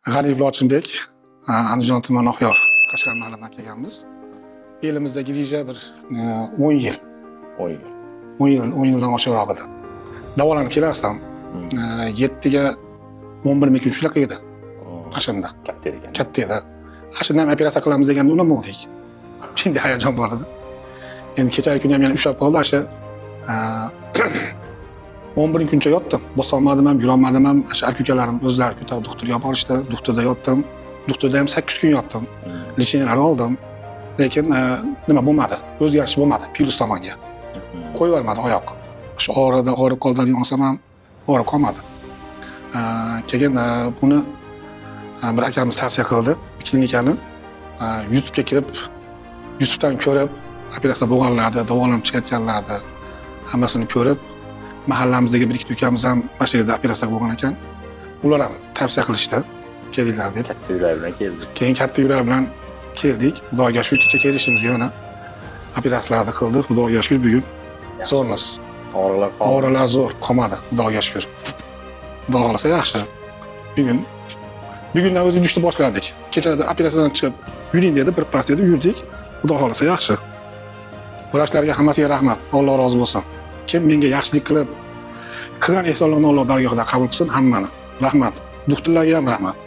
G'aniyevli Ochilbek, Andijon tumani Oqyor, Qashqar mahallasidan kelganmiz. Belimizda grija bir 10 yil. 10 yildan oshiqroq edi. Davolanib kelasizdan 7 ga 11 ming kun shunaqa edi. Ashunda. Katta ekan. Katta edi. Ashunda ham operatsiya qilamiz deganda unamoqdik. Shunday hayajon bor edi. Endi kechagi kuni ham yana ushlab qoldi. Asha 11 kuncha yotdim. Bosolmadim ham, yurolmadim ham. Asha aka-ukalarim o'zlari ko'tarib doktorga borishdi. Doktorda yotdim. Doktorda ham 8 kun yotdim. Lecheniyalar oldim. Lekin nima bo'lmadi? O'zgarish bo'lmadi virus tomonga. Qo'yib olmadi oyoq. Shu og'rib qoldigan olsam ham og'rib qolmadi. Keyin buni bir akamiz tavsiya qildi klinikani. YouTube'ga kirib, YouTube'dan ko'rib, operatsiya bo'lganlarni, davolanib chiqayotganlarni hammasini ko'rib, mahallamizdagi bir ikki ukamiz ham mana shu yerda operatsiya bo'lgan ekan. Ular ham tavsiya qilishdi, kelinglar deb. Katta yurak bilan keldik. Keyin katta yurak bilan keldik. Xudoga shukur, kecha kelishimiz yana operatsiyalarni qildik. Xudoga shukur bugun zo'rmiz. Og'riqlar zo'r qolmadi, xudoga shukur. Xudo xolasa yaxshi. Bugundan o'zimiz yurishni boshladik. Kechada operatsiyadan chiqib yuring dedi, bir pas dedi, yurdik. Xudo xolasa yaxshi. Vrachlarga hammasiga rahmat. Alloh rozi bo'lsin. Kim menga yaxshilik qilib, qilgan ehsonlarni Alloh dargohida qabul qilsin hammani. Rahmat. Doktorlarga ham rahmat.